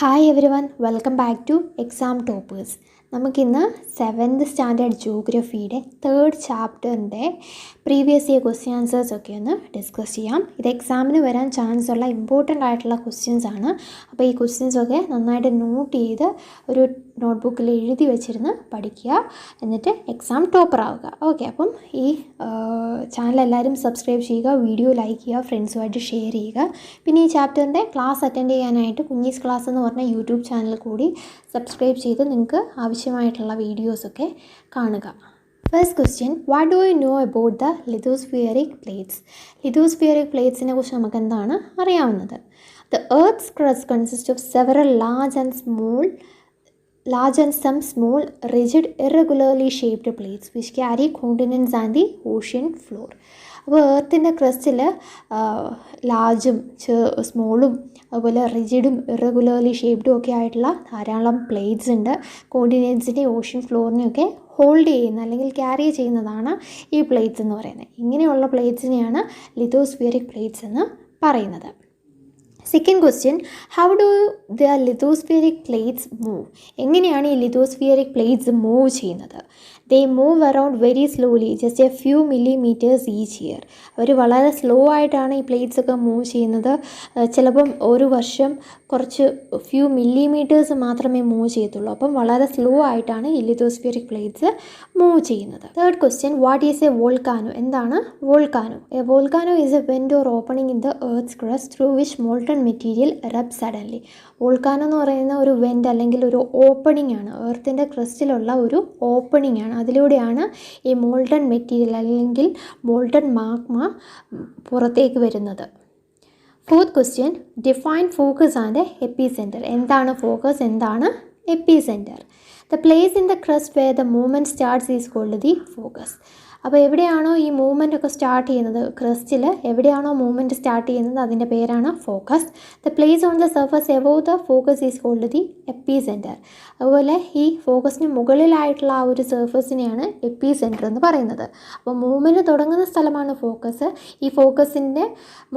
Hi every one, welcome back two exam toppers. നമുക്കിന്ന് 7th standard ജോഗ്രഫിയുടെ 3rd ചാപ്റ്ററിൻ്റെ previous year question ആൻസേഴ്സൊക്കെ ഒന്ന് discuss ചെയ്യാം. ഇത് എക്സാമിന് വരാൻ ചാൻസ് ഉള്ള ഇമ്പോർട്ടൻ്റ് ആയിട്ടുള്ള ക്വസ്റ്റ്യൻസ് ആണ്. അപ്പോൾ ഈ ക്വസ്റ്റ്യൻസൊക്കെ നന്നായിട്ട് നോട്ട് ചെയ്ത് ഒരു നോട്ട്ബുക്കിൽ എഴുതി വെച്ചിരുന്ന് പഠിക്കുക, എന്നിട്ട് എക്സാം ടോപ്പർ ആവുക. ഓക്കെ, അപ്പം ഈ ചാനൽ എല്ലാവരും സബ്സ്ക്രൈബ് ചെയ്യുക, വീഡിയോ ലൈക്ക് ചെയ്യുക, ഫ്രണ്ട്സുമായിട്ട് ഷെയർ ചെയ്യുക. പിന്നെ ഈ ചാപ്റ്ററിൻ്റെ ക്ലാസ് അറ്റൻഡ് ചെയ്യാനായിട്ട് കുഞ്ഞീസ് ക്ലാസ് എന്ന് പറഞ്ഞ യൂട്യൂബ് ചാനൽ കൂടി സബ്സ്ക്രൈബ് ചെയ്ത് നിങ്ങൾക്ക് ആവശ്യമായിട്ടുള്ള വീഡിയോസൊക്കെ കാണുക. First question, what do you know about the lithospheric plates? Lithospheric പ്ലേറ്റ്സിനെ കുറിച്ച് നമുക്ക് എന്താണ് അറിയാവുന്നത്? The earth's crust consists of several large and some small, rigid, irregularly shaped plates which carry continents and the ocean floor. അപ്പോൾ എർത്തിൻ്റെ ക്രസ്റ്റിൽ ലാർജും സ്മോളും അതുപോലെ റിജിഡും irregularly ഷേപ്ഡും ഒക്കെ ആയിട്ടുള്ള ധാരാളം പ്ലേറ്റ്സ് ഉണ്ട്. കോണ്ടിനെൻസിൻ്റെ ഓഷ്യൻ ഫ്ലോറിനെയൊക്കെ ഹോൾഡ് ചെയ്യുന്ന അല്ലെങ്കിൽ ക്യാരി ചെയ്യുന്നതാണ് ഈ പ്ലേറ്റ്സ് എന്ന് പറയുന്നത്. ഇങ്ങനെയുള്ള പ്ലേറ്റ്സിനെയാണ് ലിഥോസ്ഫിയറിക് പ്ലേറ്റ്സ് എന്ന് പറയുന്നത്. Second question, how do the lithospheric plates move? എങ്ങനെയാണ് ഈ ലിഥോസ്ഫിയറിക് പ്ലേറ്റ്സ് മൂവ് ചെയ്യുന്നത്? They move around very slowly, just a few millimetres each year. അവർ വളരെ സ്ലോ ആയിട്ടാണ് ഈ പ്ലേറ്റ്സ് ഒക്കെ മൂവ് ചെയ്യുന്നത്. ചിലപ്പം ഒരു വർഷം കുറച്ച് ഫ്യൂ മില്ലിമീറ്റേഴ്സ് മാത്രമേ മൂവ് ചെയ്യത്തുള്ളൂ. അപ്പം വളരെ സ്ലോ ആയിട്ടാണ് ഈ ലിഥോസ്ഫിയറിക് പ്ലേറ്റ്സ് മൂവ് ചെയ്യുന്നത്. Third question, what is a volcano? എന്താണ് volcano? A volcano is a vent or opening in the earth's crust through which molten material erupt suddenly. Volcano എന്ന് പറയുന്ന ഒരു വെന്റ് അല്ലെങ്കിൽ ഒരു ഓപ്പണിംഗ് ആണ്, എർത്തിൻ്റെ ക്രസ്റ്റിലുള്ള ഒരു ഓപ്പണിംഗ് ആണ്. അതിലൂടെയാണ് ഈ മോൾട്ടൺ മെറ്റീരിയൽ അല്ലെങ്കിൽ മോൾട്ടൺ മാഗ്മ പുറത്തേക്ക് വരുന്നത്. Fourth question, define focus and epicentre. എന്താണ് ഫോക്കസ്, എന്താണ് epicentre? The place in the crust where the movement starts is called the focus. അപ്പോൾ എവിടെയാണോ ഈ മൂവ്മെൻ്റ് ഒക്കെ സ്റ്റാർട്ട് ചെയ്യുന്നത്, ക്രസ്റ്റിൽ എവിടെയാണോ മൂവ്മെൻറ്റ് സ്റ്റാർട്ട് ചെയ്യുന്നത് അതിൻ്റെ പേരാണ് focus. The place on the surface above the focus is called the epicentre. അതുപോലെ ഈ ഫോക്കസിന് മുകളിലായിട്ടുള്ള ആ ഒരു സർഫസിനെയാണ് എപ്പിസെൻറ്റർ എന്ന് പറയുന്നത്. അപ്പോൾ മൂവ്മെൻറ്റ് തുടങ്ങുന്ന സ്ഥലമാണ് ഫോക്കസ്. ഈ ഫോക്കസിൻ്റെ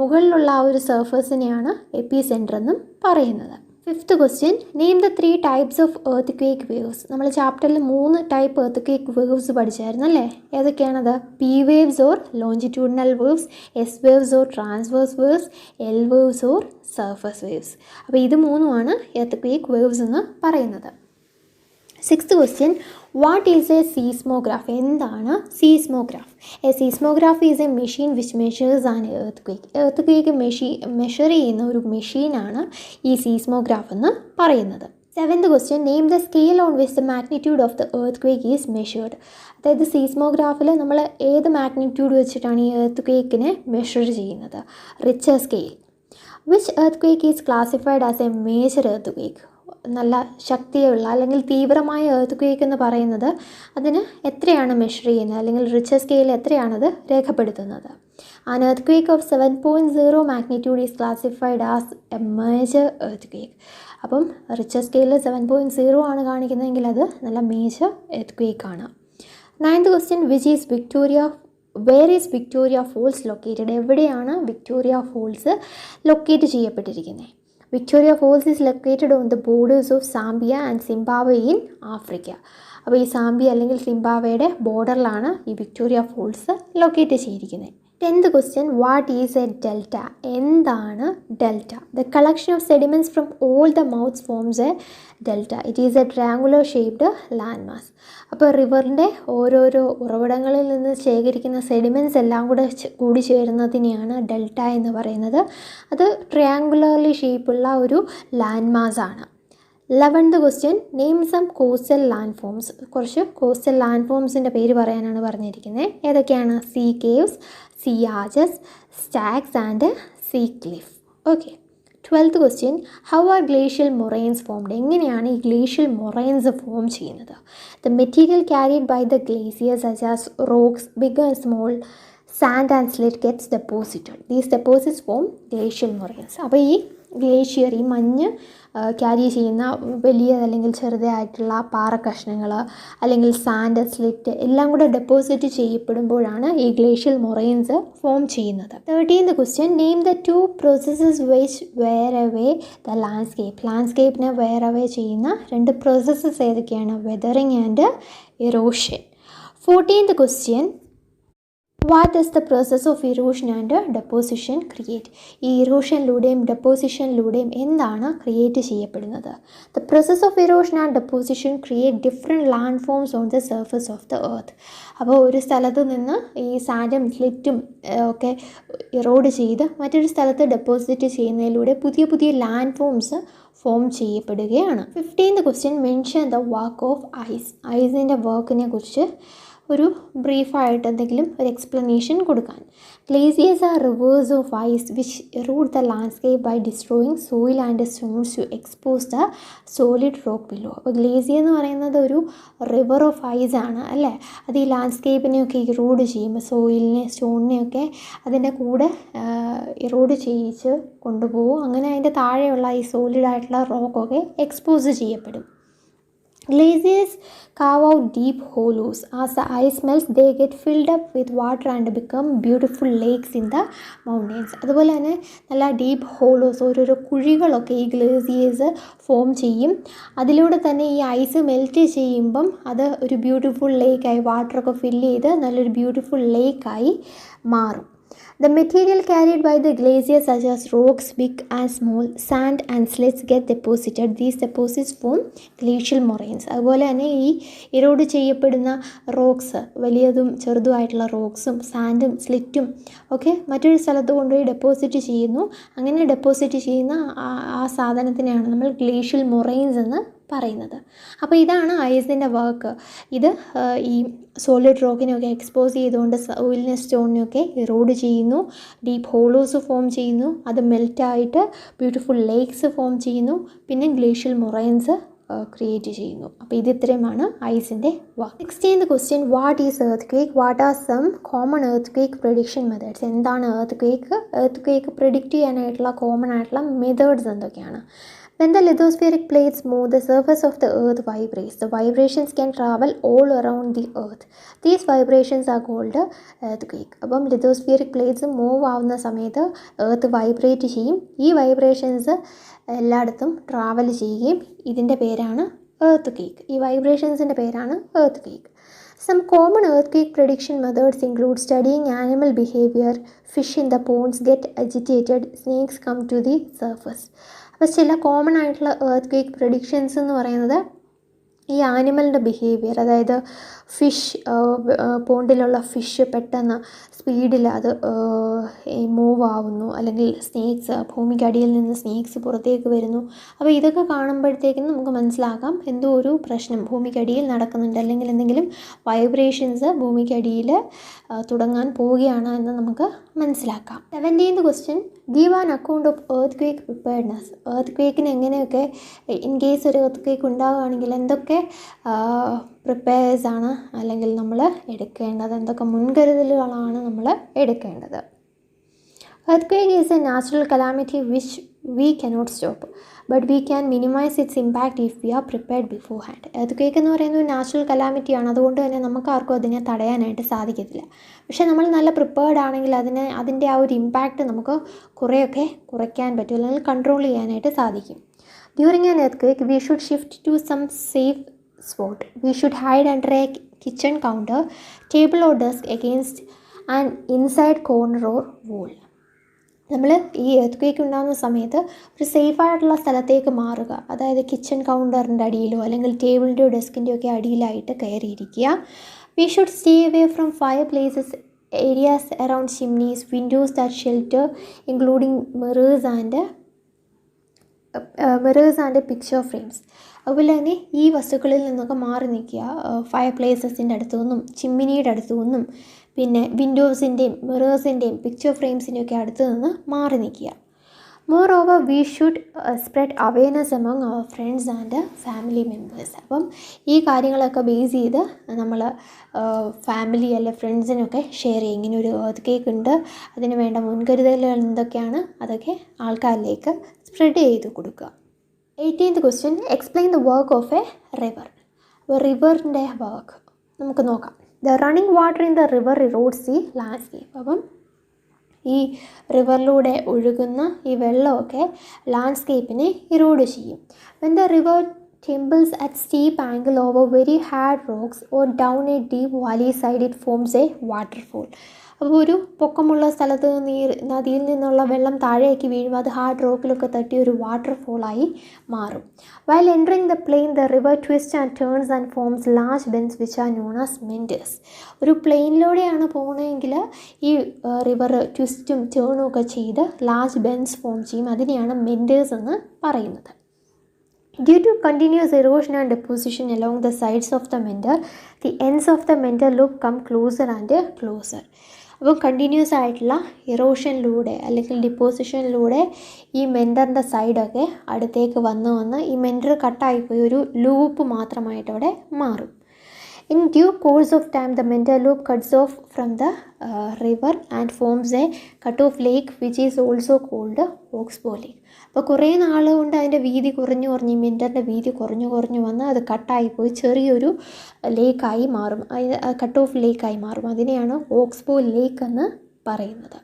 മുകളിലുള്ള ആ ഒരു സർഫസിനെയാണ് എപ്പിസെൻറ്റർ എന്നും പറയുന്നത്. Fifth question, name the 3 types of earthquake waves. നമ്മൾ ചാപ്റ്ററിൽ 3 ടൈപ്പ് എർത്ത് ക്വേക്ക് വേവ്സ് പഠിച്ചായിരുന്നു അല്ലേ? ഏതൊക്കെയാണത്? P waves or longitudinal waves, S waves or transverse waves, L waves or surface waves. അപ്പോൾ ഇത് മൂന്നുമാണ് എർത്ത് ക്വേക്ക് വേവ്സ് എന്ന് പറയുന്നത്. Sixth question, what is a seismograph? എന്താണ് seismograph? A seismograph is a machine which measures an earthquake. Earthquake measure ചെയ്യുന്ന ഒരു മെഷീനാണ് ഈ സീസ്മോഗ്രാഫ് എന്ന് പറയുന്നത്. Seventh question, name the scale on which the magnitude of the earth quake is measured. അതായത് സീസ്മോഗ്രാഫിൽ നമ്മൾ ഏത് മാഗ്നിറ്റ്യൂഡ് വെച്ചിട്ടാണ് ഈ എർത്ത് ക്വേക്കിനെ മെഷർ ചെയ്യുന്നത്? Richer scale. Which earth quake is classified as a major earth quake? നല്ല ശക്തിയുള്ള അല്ലെങ്കിൽ തീവ്രമായ എർത്ത് ക്വേക്ക് എന്ന് പറയുന്നത് അതിന് എത്രയാണ് മെഷർ ചെയ്യുന്നത്, അല്ലെങ്കിൽ റിച്ചർ സ്കെയിൽ എത്രയാണത് രേഖപ്പെടുത്തുന്നത്? An earthquake of 7.0 magnitude is classified as a major earthquake. അപ്പം റിച്ചർ സ്കെയിലിൽ 7.0 ആണ് കാണിക്കുന്നതെങ്കിൽ അത് നല്ല മേജർ എർത്ത് ക്വേക്ക് ആണ്. Ninth question, where is Victoria Falls located? എവിടെയാണ് വിക്ടോറിയ ഫോൾസ് ലൊക്കേറ്റ് ചെയ്യപ്പെട്ടിരിക്കുന്നത്? Victoria Falls is located on the borders of Zambia and Zimbabwe in Africa. അപ്പോൾ ഈ സാംബിയ അല്ലെങ്കിൽ സിംബാബ്വെയുടെ ബോർഡറിലാണ് ഈ വിക്ടോറിയ ഫോൾസ് ലൊക്കേറ്റ് ചെയ്തിരിക്കുന്നത്. 10th question, what is a delta? എന്താണ് delta? The collection of sediments from all the mouths forms a delta. It is a triangular shaped land mass. അപ്പോൾ റിവറിൻ്റെ ഓരോരോ ഉറവിടങ്ങളിൽ നിന്ന് ശേഖരിക്കുന്ന സെഡിമെൻറ്റ്സ് എല്ലാം കൂടി ചേരുന്നതിനെയാണ് ഡെൽറ്റ എന്ന് പറയുന്നത്. അത് ട്രയാങ്കുലർലി ഷേപ്പുള്ള ഒരു ലാൻഡ് മാസ് ആണ്. 11th question, name some coastal land forms. കുറച്ച് കോസ്റ്റൽ ലാൻഡ് ഫോംസിൻ്റെ പേര് പറയാനാണ് പറഞ്ഞിരിക്കുന്നത്. ഏതൊക്കെയാണ്? Sea caves, sea arches, stags and sea cliff. Okay. 12th question, how are glacial moraines formed? എങ്ങനെയാണ് ഈ ഗ്ലേഷ്യൽ മൊറൈൻസ് ഫോം ചെയ്യുന്നത്? The material carried by the glacier such as rocks, big and small, sand and slate gets deposited. These deposits form glacial moraines. അപ്പോൾ ഈ glacier, ഈ മഞ്ഞ് carry ചെയ്യുന്ന വലിയ അല്ലെങ്കിൽ ചെറുതായിട്ടുള്ള പാറക്കഷ്ണങ്ങൾ അല്ലെങ്കിൽ സാൻഡ്, സ്ലിറ്റ് എല്ലാം കൂടെ ഡെപ്പോസിറ്റ് ചെയ്യപ്പെടുമ്പോഴാണ് ഈ ഗ്ലേഷ്യൽ മൊറൈൻസ് ഫോം ചെയ്യുന്നത്. 13th question, name the 2 processes which wear away the ലാൻഡ്സ്കേപ്പിനെ വെയർ അവേ ചെയ്യുന്ന 2 പ്രോസസ്സസ് ഏതൊക്കെയാണ്? Weathering and erosion. 14th question, what does the process of erosion and deposition create? ഈ ഇറോഷനിലൂടെയും ഡെപ്പോസിഷനിലൂടെയും എന്താണ് ക്രിയേറ്റ് ചെയ്യപ്പെടുന്നത്? The process of erosion and deposition create different land forms on the surface of the earth. അപ്പോൾ ഒരു സ്ഥലത്ത് നിന്ന് ഈ സാൻഡും സ്ലിറ്റും ഒക്കെ ഇറോഡ് ചെയ്ത് മറ്റൊരു സ്ഥലത്ത് ഡെപ്പോസിറ്റ് ചെയ്യുന്നതിലൂടെ പുതിയ പുതിയ ലാൻഡ് ഫോംസ് ഫോം ചെയ്യപ്പെടുകയാണ്. 15th question, mention the work of ice. ഐസിൻ്റെ വർക്കിനെ കുറിച്ച് ഒരു ബ്രീഫായിട്ട് എന്തെങ്കിലും ഒരു എക്സ്പ്ലനേഷൻ കൊടുക്കാൻ. Glaciers are rivers of ice which erode the landscape by destroying soil and stones to expose the solid rock below. അപ്പോൾ ഗ്ലേസിയർ എന്ന് പറയുന്നത് ഒരു റിവർ ഓഫ് ഐസ് ആണ് അല്ലേ. അത് ഈ ലാൻഡ്സ്കേപ്പിനെയൊക്കെ ഇറോഡ് ചെയ്യുമ്പോൾ സോയിലിനെ സ്റ്റോണിനെയൊക്കെ അതിൻ്റെ കൂടെ ഇറോഡ് ചെയ്യിച്ച് കൊണ്ടുപോകും. അങ്ങനെ അതിൻ്റെ താഴെയുള്ള ഈ സോളിഡായിട്ടുള്ള റോക്കൊക്കെ എക്സ്പോസ് ചെയ്യപ്പെടും. Glaciers carve out deep hollows. As the ice melts, they get filled up with water and become beautiful lakes in the mountains. അതുപോലെ തന്നെ നല്ല ഡീപ്പ് ഹോളോസ്, ഓരോരോ കുഴികളൊക്കെ ഈ ഗ്ലേസിയേഴ്സ് ഫോം ചെയ്യും. അതിലൂടെ തന്നെ ഈ ഐസ് മെൽറ്റ് ചെയ്യുമ്പം അത് ഒരു ബ്യൂട്ടിഫുൾ ലേക്കായി, വാട്ടറൊക്കെ ഫില്ല് ചെയ്ത് നല്ലൊരു ബ്യൂട്ടിഫുൾ ലേക്കായി മാറും. The material carried by the glaciers such as rocks, big and small, sand and slits get deposited. These deposits form glacial moraines. അതുപോലെ തന്നെ ഈ ഇറോഡ് ചെയ്യപ്പെടുന്ന റോക്സ്, വലിയതും ചെറുതുമായിട്ടുള്ള റോക്സും സാൻഡും സ്ലിറ്റും ഒക്കെ മറ്റൊരു സ്ഥലത്ത് കൊണ്ടുപോയി ഡെപ്പോസിറ്റ് ചെയ്യുന്നു. അങ്ങനെ ഡെപ്പോസിറ്റ് ചെയ്യുന്ന ആ സാധനത്തിനെയാണ് നമ്മൾ ഗ്ലേഷ്യൽ മൊറൈൻസ് എന്ന് പറയുന്നത്. അപ്പോൾ ഇതാണ് ഐസിൻ്റെ വർക്ക്. ഇത് ഈ സോളിഡ് റോക്കിനെയൊക്കെ എക്സ്പോസ് ചെയ്തുകൊണ്ട് സോയിലിനെ സ്റ്റോണിനെയൊക്കെ ഇറോഡ് ചെയ്യുന്നു, ഡീപ്പ് ഹോളോസ് ഫോം ചെയ്യുന്നു, അത് മെൽറ്റായിട്ട് ബ്യൂട്ടിഫുൾ ലേക്സ് ഫോം ചെയ്യുന്നു, പിന്നെ ഗ്ലേഷ്യൽ മൊറൈൻസ് ക്രിയേറ്റ് ചെയ്യുന്നു. അപ്പോൾ ഇത് ഇത്രയുമാണ് ഐസിൻ്റെ work. 16th question, what is earthquake? What are some common earthquake prediction methods? എന്താണ് എർത്ത് ക്വേക്ക് പ്രെഡിക്റ്റ് ചെയ്യാനായിട്ടുള്ള കോമൺ ആയിട്ടുള്ള മെത്തേഡ്സ് എന്തൊക്കെയാണ്? When the lithospheric plates move, the surface of the earth vibrates. The vibrations can travel all around the earth. These vibrations are called earthquake. അപ്പം ലിഥോസ്ഫിയറിക് plates move ആവുന്ന സമയത്ത് earth vibrate ചെയ്യും. ഈ vibrations എല്ലായിടത്തും travel ചെയ്യുകയും ഇതിൻ്റെ പേരാണ് എർത്ത് ക്വേക്ക്. ഈ വൈബ്രേഷൻസിൻ്റെ പേരാണ് earth quake. Some common earthquake prediction methods include studying animal behavior. Fish in the ponds get agitated. Snakes come to the surface. അപ്പോൾ ചില കോമൺ ആയിട്ടുള്ള എർത്ത് ക്വേക്ക് പ്രഡിക്ഷൻസ് എന്ന് പറയുന്നത് ഈ ആനിമലിൻ്റെ ബിഹേവിയർ, അതായത് ഫിഷ്, പോണ്ടിലുള്ള ഫിഷ് പെട്ടെന്ന് സ്പീഡിൽ അത് മൂവ് ആവുന്നു, അല്ലെങ്കിൽ സ്നേക്സ്, ഭൂമിക്കടിയിൽ നിന്ന് സ്നേക്സ് പുറത്തേക്ക് വരുന്നു. അപ്പോൾ ഇതൊക്കെ കാണുമ്പോഴത്തേക്കും നമുക്ക് മനസ്സിലാക്കാം എന്തോ ഒരു പ്രശ്നം ഭൂമിക്കടിയിൽ നടക്കുന്നുണ്ട്, അല്ലെങ്കിൽ എന്തെങ്കിലും വൈബ്രേഷൻസ് ഭൂമിക്കടിയിൽ തുടങ്ങാൻ പോവുകയാണ് എന്ന് നമുക്ക് മനസ്സിലാക്കാം. 17th question, give an account of earthquake preparedness. എർത്ത് ക്വേക്കിന് എങ്ങനെയൊക്കെ ഇൻ കേസ് ഒരു എർത്ത് ക്വേക്ക് ഉണ്ടാകുകയാണെങ്കിൽ എന്തൊക്കെ പ്രിപ്പയർസാണ് അല്ലെങ്കിൽ നമ്മൾ എടുക്കേണ്ടത്, എന്തൊക്കെ മുൻകരുതലുകളാണ് നമ്മൾ എടുക്കേണ്ടത്? Earthquake is a natural calamity which we cannot stop, but we can minimize its impact if we are prepared beforehand. Earthquake എന്ന് പറയുന്നത് ഒരു നാച്ചുറൽ കലാമിറ്റിയാണ്, അതുകൊണ്ട് തന്നെ നമുക്ക് ആർക്കും അതിനെ തടയാനായിട്ട് സാധിക്കത്തില്ല. പക്ഷേ നമ്മൾ നല്ല പ്രിപ്പയർഡ് ആണെങ്കിൽ അതിൻ്റെ ആ ഒരു ഇമ്പാക്റ്റ് നമുക്ക് കുറേയൊക്കെ കുറയ്ക്കാൻ പറ്റും, അല്ലെങ്കിൽ കൺട്രോൾ ചെയ്യാനായിട്ട് സാധിക്കും. During an earthquake, we should shift to some safe spot. We should hide under a kitchen counter, table or desk against an inside corner or wall. നമ്മൾ ഈ എർത്ത് ക്വേക്ക് ഉണ്ടാകുന്ന സമയത്ത് ഒരു സേഫായിട്ടുള്ള സ്ഥലത്തേക്ക് മാറുക, അതായത് കിച്ചൺ കൗണ്ടറിൻ്റെ അടിയിലോ അല്ലെങ്കിൽ ടേബിളിൻ്റെയോ ഡെസ്കിൻ്റെയോ ഒക്കെ അടിയിലായിട്ട് കയറിയിരിക്കുക. We should stay away from fire places, areas around chimneys, windows that shelter including mirrors and picture frames. അതുപോലെ തന്നെ ഈ വസ്തുക്കളിൽ നിന്നൊക്കെ മാറി നിൽക്കുക. ഫയർ പ്ലേസസിൻ്റെ അടുത്തു നിന്നും ചിമ്മിനിയുടെ അടുത്തു നിന്നും പിന്നെ വിൻഡോസിൻ്റെയും മിറേഴ്സിൻ്റെയും പിക്ചർ ഫ്രെയിംസിൻ്റെയും ഒക്കെ അടുത്ത് നിന്ന് മാറി നിൽക്കുക. Moreover we should spread awareness among our friends and family members. അപ്പം ഈ കാര്യങ്ങളൊക്കെ ബേസ് ചെയ്ത് നമ്മൾ ഫാമിലി അല്ലെ ഫ്രണ്ട്സിനൊക്കെ ഷെയർ ചെയ്യും. ഇങ്ങനെ ഒരു എർത്ത് ക്വേക്ക് ഉണ്ട്, അതിന് വേണ്ട മുൻകരുതലുകൾ എന്തൊക്കെയാണ്, അതൊക്കെ ആൾക്കാരിലേക്ക് സ്പ്രെഡ് ചെയ്ത് കൊടുക്കുക. 18th question, explain the work of a river. അപ്പോൾ റിവറിൻ്റെ വർക്ക് നമുക്ക് നോക്കാം. The running water in the river erodes the landscape. അപ്പം ഈ റിവറിലൂടെ ഒഴുകുന്ന ഈ വെള്ളമൊക്കെ ലാൻഡ്സ്കേപ്പിനെ ഇറോഡ് ചെയ്യും. When the river tumbles at steep angle over very hard rocks or down a deep valley side, it forms a waterfall. അപ്പോൾ ഒരു പൊക്കമുള്ള സ്ഥലത്ത് നദിയിൽ നിന്നുള്ള വെള്ളം താഴേക്ക് വീഴുമ്പോൾ അത് ഹാർഡ് റോക്കിലൊക്കെ തട്ടി ഒരു വാട്ടർഫോളായി മാറും. While entering the plain the river twist and turns and forms large Benz which are known as mentors. ഒരു പ്ലെയിനിലൂടെയാണ് പോകുന്നതെങ്കിൽ ഈ റിവർ ട്വിസ്റ്റും ടേണും ഒക്കെ ചെയ്ത് ലാർജ് ബെൻസ് ഫോം ചെയ്യും. അതിനെയാണ് മെൻഡേഴ്സ് എന്ന് പറയുന്നത്. Due to continuous erosion and deposition along the sides of the mender, the ends of the mender loop come closer and closer. അപ്പോൾ കണ്ടിന്യൂസ് ആയിട്ടുള്ള ഇറോഷനിലൂടെ അല്ലെങ്കിൽ ഡിപ്പോസിഷനിലൂടെ ഈ മെൻഡറിൻ്റെ സൈഡൊക്കെ അടുത്തേക്ക് വന്ന് ഈ മെൻഡർ കട്ടായിപ്പോയി ഒരു ലൂപ്പ് മാത്രമായിട്ട് അവിടെ മാറും. In due course of time, the Mender loop cuts off from the river and forms a cut-off lake, which is also called Oxbow Lake. അപ്പോൾ കുറേ നാൾ കൊണ്ട് അതിൻ്റെ വീതി കുറഞ്ഞു ഈ മെൻഡറിൻ്റെ വീതി കുറഞ്ഞു വന്ന് അത് കട്ടായിപ്പോയി ചെറിയൊരു ലേക്കായി മാറും. കട്ട് ഓഫ് ലേക്കായി മാറും. അതിനെയാണ് ഓക്സ്ബോ ലേക്ക് എന്ന് പറയുന്നത്.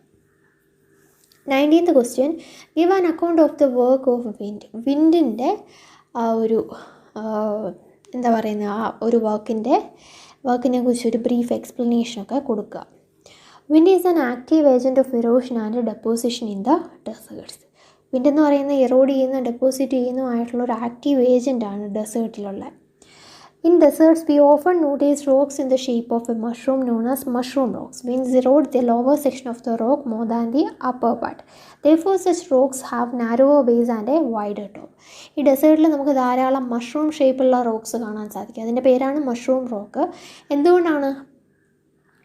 19th question, give an account of the work of wind. വിൻഡിൻ്റെ ആ ഒരു എന്താ പറയുന്നത്, ആ ഒരു വർക്കിനെ കുറിച്ച് ഒരു ബ്രീഫ് എക്സ്പ്ലനേഷനൊക്കെ കൊടുക്കുക. Wind is an active agent of erosion and deposition in the desserts. Wind എന്ന് പറയുന്നത് ഇറോഡ് ചെയ്യുന്ന ഡെപ്പോസിറ്റ് ചെയ്യുന്നതുമായിട്ടുള്ള ഒരു active ഏജൻറ്റാണ് ഡെസേർട്ടിലുള്ള. In deserts, we often notice rocks in the shape of a mushroom known as mushroom rocks. Winds erode the lower section of the rock more than the upper part. Therefore, such rocks have narrower base and a wider top. ഈ ഡെസേർട്ടിൽ നമുക്ക് ധാരാളം mushroom ഷേപ്പുള്ള rocks കാണാൻ സാധിക്കും. അതിൻ്റെ പേരാണ് mushroom rock. എന്തുകൊണ്ടാണ്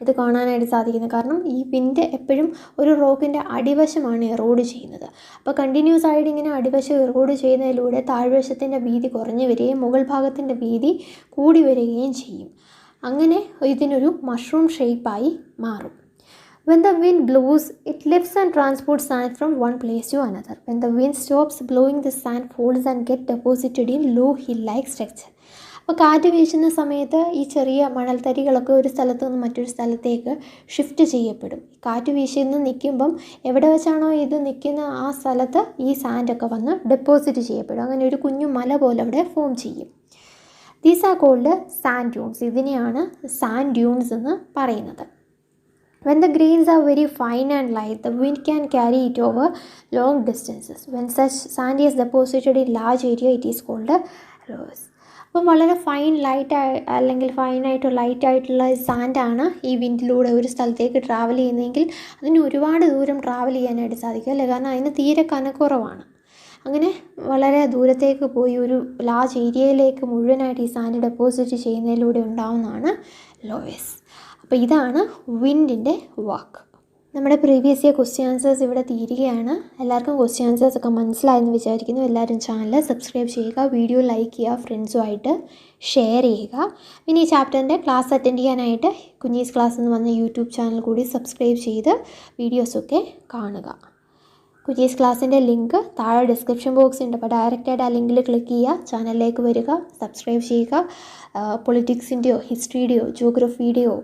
ഇത് കാണാനായിട്ട് സാധിക്കുന്നത്? കാരണം ഈ വിൻഡ് എപ്പോഴും ഒരു റോക്കിൻ്റെ അടിവശമാണ് എറോഡ് ചെയ്യുന്നത്. അപ്പോൾ കണ്ടിന്യൂസ് ആയിട്ട് ഇങ്ങനെ അടിവശം എറോഡ് ചെയ്യുന്നതിലൂടെ താഴ്വശത്തിൻ്റെ വീതി കുറഞ്ഞു വരികയും മുകൾ ഭാഗത്തിൻ്റെ വീതി കൂടി വരികയും ചെയ്യും. അങ്ങനെ ഇതിനൊരു മഷ്റൂം ഷേപ്പായി മാറും. When the wind blows, it lifts and transports sand from one place to another. When the wind stops blowing, the sand falls and gets deposited in low hill-like structure. അപ്പോൾ കാറ്റ് വീശുന്ന സമയത്ത് ഈ ചെറിയ മണൽത്തരികളൊക്കെ ഒരു സ്ഥലത്തു നിന്ന് മറ്റൊരു സ്ഥലത്തേക്ക് ഷിഫ്റ്റ് ചെയ്യപ്പെടും. കാറ്റ് വീശുന്ന നിൽക്കുമ്പം എവിടെ വെച്ചാണോ ഇത് നിൽക്കുന്ന ആ സ്ഥലത്ത് ഈ സാൻഡൊക്കെ വന്ന് ഡെപ്പോസിറ്റ് ചെയ്യപ്പെടും. അങ്ങനെ ഒരു കുഞ്ഞു മല പോലെ അവിടെ ഫോം ചെയ്യും. These are called sand dunes. ഇതിനെയാണ് സാൻഡ് ഡ്യൂൺസ് എന്ന് പറയുന്നത്. When the grains are very fine and light, the wind can carry it over long distances. When such sand is deposited in large area, it is called loess. അപ്പം വളരെ ഫൈനായിട്ട് ലൈറ്റായിട്ടുള്ള സാൻഡാണ് ഈ വിൻഡിലൂടെ ഒരു സ്ഥലത്തേക്ക് travel ചെയ്യുന്നതെങ്കിൽ അതിന് ഒരുപാട് ദൂരം ട്രാവൽ ചെയ്യാനായിട്ട് സാധിക്കും അല്ലേ? കാരണം അതിന് തീരെ കനക്കുറവാണ്. അങ്ങനെ വളരെ ദൂരത്തേക്ക് പോയി ഒരു ലാർജ് ഏരിയയിലേക്ക് മുഴുവനായിട്ട് ഈ സാൻഡ് ഡെപ്പോസിറ്റ് ചെയ്യുന്നതിലൂടെ ഉണ്ടാവുന്നതാണ് ലോയസ്. അപ്പോൾ ഇതാണ് വിൻഡിൻ്റെ വർക്ക്. നമ്മുടെ പ്രീവിയസ് ഇയർ ക്വസ്റ്റ്യൻ ആൻസേഴ്സ് ഇവിടെ തീരുകയാണ്. എല്ലാവർക്കും ക്വസ്റ്റ്യൻ ആൻസേഴ്സ് ഒക്കെ മനസ്സിലായെന്ന് വിചാരിക്കുന്നു. എല്ലാവരും ചാനൽ സബ്സ്ക്രൈബ് ചെയ്യുക, വീഡിയോ ലൈക്ക് ചെയ്യുക, ഫ്രണ്ട്സുമായിട്ട് ഷെയർ ചെയ്യുക. പിന്നെ ഈ ചാപ്റ്ററിൻ്റെ ക്ലാസ് അറ്റൻഡ് ചെയ്യാനായിട്ട് കുഞ്ഞീസ് ക്ലാസ് എന്ന് പറഞ്ഞ യൂട്യൂബ് ചാനൽ കൂടി സബ്സ്ക്രൈബ് ചെയ്ത് വീഡിയോസൊക്കെ കാണുക. കുഞ്ഞീസ് ക്ലാസ്സിൻ്റെ ലിങ്ക് താഴെ ഡിസ്ക്രിപ്ഷൻ ബോക്സ് ഉണ്ട്. അപ്പോൾ ഡയറക്റ്റായിട്ട് ആ ലിങ്കിൽ ക്ലിക്ക് ചെയ്യുക, ചാനലിലേക്ക് വരിക, സബ്സ്ക്രൈബ് ചെയ്യുക. പൊളിറ്റിക്സിൻ്റെയോ ഹിസ്റ്ററിയുടെയോ ജിയോഗ്രഫിയുടെയോ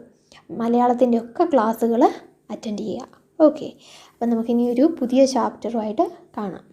മലയാളത്തിൻ്റെ ഒക്കെ ക്ലാസ്സുകൾ അറ്റൻഡ് ചെയ്യുക. ഓക്കെ, അപ്പം നമുക്കിനി ഒരു പുതിയ ചാപ്റ്ററുമായിട്ട് കാണാം.